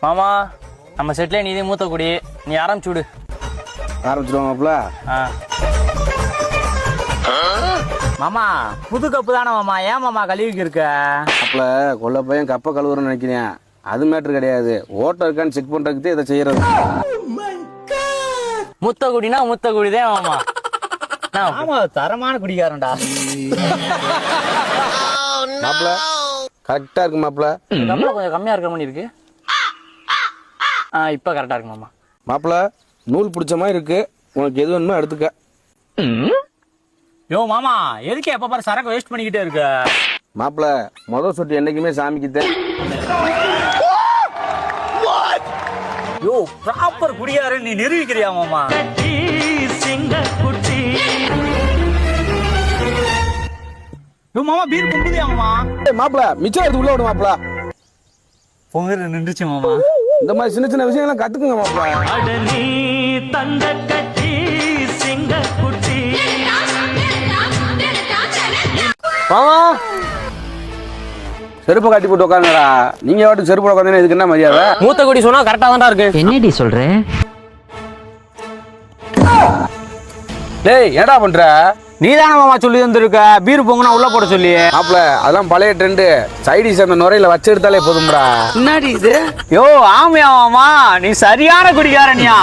மாமா நம்ம செட்ல நீ மூத்த குடி, நீ ஆரம்பிச்சு விடு. ஆரம்பிச்சிருவாங்கப்பல. மாமா புது கப்பு தானே மாமா, ஏன் மாமா கழுவிக்கு இருக்க? அப்பல கொல்ல பையன் கப்பை கழுவுறன்னு நினைக்கிறேன். அது மேட்ரு கிடையாது. ஓட்டர் இருக்கான்னு செக் பண்றதுக்கு இதை செய்யறது. முத்த குடினா முத்த குடிதான் மாமா. ஆமா தரமான குடிக்காரன்டா. மாப்பிள கரெக்டா இருக்கு மாப்பிள. கொஞ்சம் கம்மியா இருக்கிற மாதிரி இருக்கு. இப்ப கரெக்டா இருக்கு மாமா. மாப்பிள நூல் பிடிச்ச மாதிரி இருக்கு. உனக்கு எது வேணுமோ எடுத்துக்க. யோ மாமா எதுக்கு எப்ப பாரு சரக்கு வேஸ்ட் பண்ணிக்கிட்டே இருக்க? மாப்பிள முதல் சொட்டு என்னைக்குமே சாமிக்குத்தேன். யோ ப்ராப்பர் குடியாரன் நீ நிரூபிக்கிறியா மாமா? யோ மாமா பீர் பொங்குதியா மாமா? மாப்பிள மிச்சம் எடுத்து உள்ள விடு மாப்பிள. பொங்குற நின்றுச்சு மாமா. இந்த மாதிரி சின்ன சின்ன விஷயங்கள்லாம் கத்துக்குங்க மாப்பிள. மாமா செருப்பு காட்டி போட்டு உட்காந்துடா. நீங்க வாட்டு செருப்பு உட்காந்து இதுக்கு என்ன மரியாதை? மூத்த குடி சொன்னா கரெக்டா தான்டா இருக்கு. என்னடி சொல்ற? டேய் என்னடா பண்ற? நீ தானே மாமா சொல்லி தந்துருக்க பீர் பொங்குனா உள்ள போட சொல்லி. மாப்பிள அதெல்லாம் பழைய ட்ரெண்டு. சைடிஸ் அந்த நுரையில வச்சு எடுத்தாலே போதும்டா. என்னடி இது? யோ ஆமையா மாமா நீ சரியான குடிகாரனியா.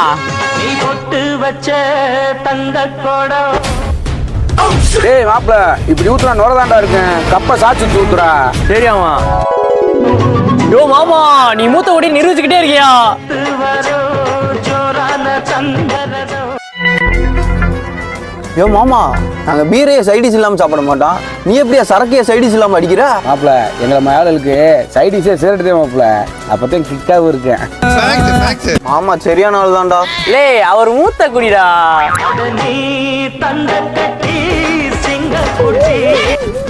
நீ பொட்டு வச்ச தங்க கோடம். டேய் மாப்பிள இப்படி ஊத்துனா நுரதாண்டா இருக்கேன். கப்பை சாச்சு ஊத்துறா. சரியாமா? யோ மாமா நீ மூத்த குடி நிரூபிச்சுக்கிட்டே இருக்கியா? யோ மாமா நாங்க பீரையே சைடிஸ் இல்லாம சாப்பிட மாட்டோம். நீ எப்படியா சரக்கைய சைடிஸ் இல்லாம அடிக்கிற? மாப்பிள எங்களை மயாளுக்கு சைடிஸே சேர்த்துதே மாப்பிள. அப்பதான் கிக்காவும் இருக்கேன். மாமா சரியான ஆள் தான்டா. லே அவர் மூத்த குடிடா.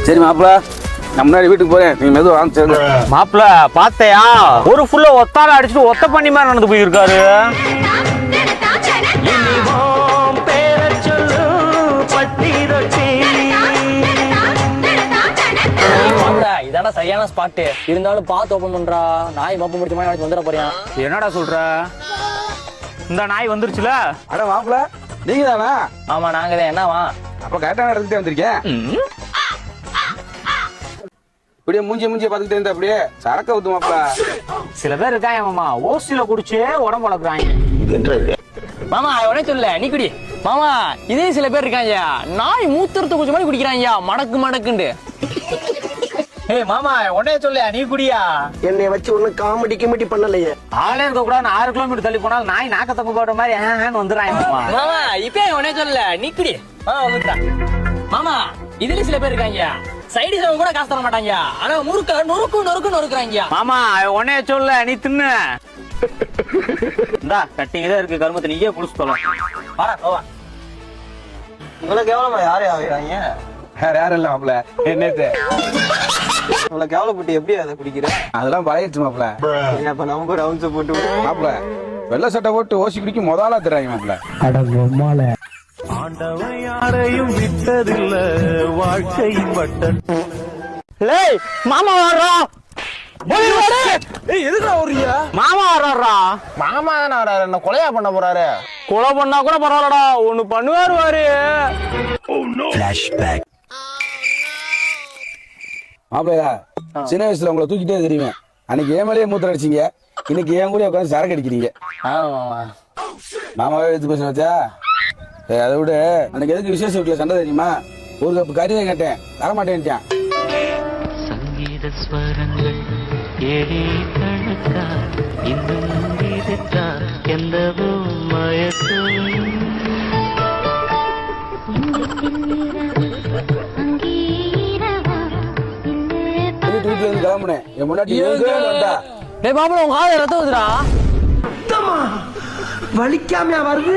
சரி மாப்பிள நான் முன்னாடி வீட்டுக்கு போறேன். நீ மெதுவா வாங்க சேர்ந்து. மாப்பிள பாத்தையா ஒரு ஃபுல்ல ஒத்தால அடிச்சுட்டு ஒத்த பண்ணி மாதிரி நடந்து போயிருக்காரு. இதான சரியான ஸ்பாட். இருந்தாலும் பார்த்து ஓபன் பண்றா. நாய் மப்பு முடிச்ச மாதிரி வந்துட போறியா? என்னடா சொல்ற? இந்த நாய் வந்துருச்சுல. அட மாப்பிள நீங்க தானா? ஆமா நாங்க தான். என்னவா? அப்ப கரெக்டான இடத்துக்கு வந்திருக்கேன். இப்படியே மூஞ்சிய பாத்துக்கிட்டே இருந்தா அப்படியே சரக்க ஊத்து மாப்பிள. சில பேர் இருக்காங்க மாமா ஓசில குடிச்சே உடம்பு வளர்க்குறாங்க. மாமா உடனே சொல்ல நீ குடி. மாமா இதே சில பேர் இருக்காங்க நாய் மூத்திரத்தை குடிச்ச மாதிரி குடிக்கிறாங்க மடக்கு மடக்குண்டு. ஏய் மாமா உடனே சொல்ல நீ குடியா. என்னைய வச்சு ஒண்ணு காமெடி கிமெடி பண்ணலையே. ஆளே இருக்க கூட 6 கிலோமீட்டர் தள்ளி போனா நாய் நாக்க தப்பு போடுற மாதிரி வந்துடுறாங்க மாமா. மாமா இப்ப உடனே சொல்ல நீ குடி. மாமா இதுல சில பேர் இருக்காங்க சைடு சவங்க கூட காசு தர மாட்டாங்க. ஆனா நொறுக்குறாங்க. மாமா உடனே சொல்ல நீ தின்னு. இந்தா கட்டிங் தான் இருக்கு கருமத்தை நீயே குடிச்சு சொல்ல. வாடா போவா. இவ்வளவு கேவலமா யாரே ஆகிறாங்க? வேற யாரும் இல்ல மாப்பிள. என்னது இவ்வளவு கேவலப்பட்டு எப்படி அதை குடிக்கிற? அதெல்லாம் பழகிடுச்சு மாப்பிள. அப்ப நமக்கு ரவுண்ட்ஸ் போட்டு மாப்பிள வெள்ளை சட்டை போட்டு ஓசி குடிக்க முதலா தர்றாங்க மாப்பிள. ஆண்டவன் யாரையும் விட்டதில்ல வாழ்க்கை பட்டன். மாமா வர்றா. எதுக்குடா வர்றீங்க? மாமா வர்றாரா? மாமா தானே வர்றாரு. என்ன கொலையா பண்ண போறாரு? கொலை பண்ணா கூட பரவாயில்லடா ஒண்ணு பண்ணுவாரு. மாப்பிளையா சின்ன வயசுல உங்களை தூக்கிட்டே தெரியுவேன். அன்னைக்கு ஏன் மேலேயே மூத்திரம் அடிச்சீங்க. இன்னைக்கு ஏன் கூட உட்காந்து சரக்கு அடிக்கிறீங்க. மாமாவே எடுத்து பேச வச்சா. அதை விட அன்னைக்கு எதுக்கு விசேஷ வீட்டுல சண்டை தெரியுமா? ஒரு கப்பு கறி தான் கேட்டேன் தரமாட்டேன்ட்டான். சங்கீத ஸ்வரங்கள் ஏழே கணக்கா இன்னும் இருக்கா எந்தவோ மயக்கம். வீட்டுல இருந்து கிளம்புனேன். என் முன்னாடி வந்தா மாப்பிள உங்க கால ரத்தம் வருதுடா. வலிக்காமையா வருது?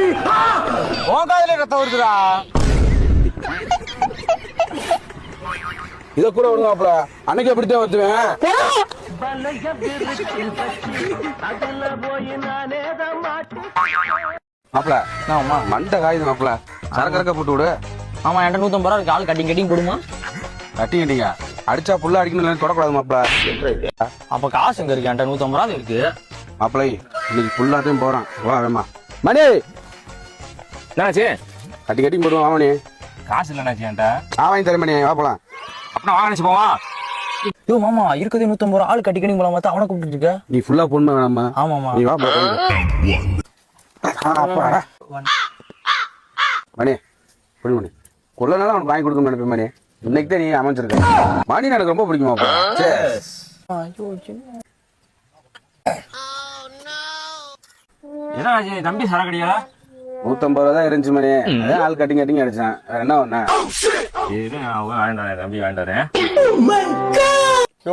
உன் காதுல ரத்தம் வருதுடா. இத கூட விடுங்க மாப்பிள. அன்னைக்கு அப்படித்தான் வருவேன். மாப்பிள மண்டை காயுது மாப்பிள. சரக்கு போட்டு விடு. ஆமா என்கிட்ட 150 ரூபா இருக்கு. ஆள் கட்டிங் கொடுமா. கட்டிங்க அடிச்சா புள்ள அடிக்கணும் தொடக்கூடாது மாப்பிள. அப்ப காசு எங்க இருக்கு? என்கிட்ட 150 ரூபா இருக்கு. மாப்பிளை இன்னைக்கு ஃபுல்லாத்தையும் போறான் வா வேமா மணி என்னாச்சு கட்டி கட்டி போடுவோம் வா மணி காசு இல்லைண்ணாச்சு என்கிட்ட. நான் வாங்கி தரேன் மணி வா போலாம் அப்படின்னா வாங்க போவா. யோ மாமா இருக்கதே 150 ரூபா ஆள் கட்டி போலாம் பார்த்தா அவனை கூப்பிட்டு இருக்க. நீ ஃபுல்லா பொண்ணு வேணாமா ஆமாமா நீ வா போலாம் மணி புடி மணி கொள்ள நாள் அவனுக்கு வாங்கி கொடுக்கணும்னு நினைப்பேன் மணி இன்னைக்கு தான் நீ அமைஞ்சிருக்க மணி எனக்கு ரொம்ப பிடிக்குமா என்ன ஆச்சு தம்பி சரக்கடியா? 150 ரூபா தான் இருந்துச்சு மணி அதான் ஆள் கட்டிங் கட்டிங் அடிச்சான் வேற என்ன ஒண்ணு வேண்டாம் தம்பி வேண்டாரு.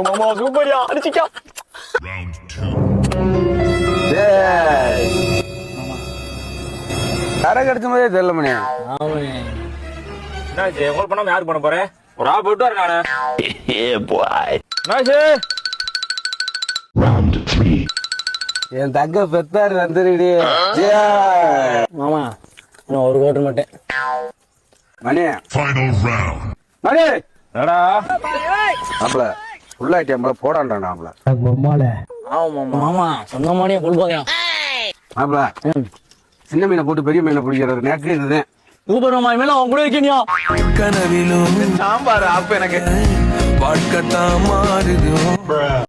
மாமா சூப்பரியா அடிச்சிக்கா. சரக்கு அடிச்ச மாதிரியே தெரியல மணி என்னாச்சு கால் பண்ணாம யாருக்கு பண்ண போறேன்? ஒரு ஆள் போயிட்டு வரேன் நானு. என்னாச்சு? என் தங்க பெத்தாரு வந்துருடி மாமா நான் ஒரு கோட்டர் மாட்டேன். மணி மணி என்னடா மாப்பிள ஃபுல்லாயிட்டேன் போடான்டா மாப்பிள ஆமா மாமா சொன்ன மாதிரியே கொள்பாதையா மாப்பிள சின்ன மீனை போட்டு பெரிய மீனை பிடிக்கிறது நேற்று இதுதான் சூப்பர் மாமா மேல அவன் கூட இருக்கீங்க. கனவிலும் சாம்பார் அப்ப எனக்கு வாழ்க்கத்தான் மாறுது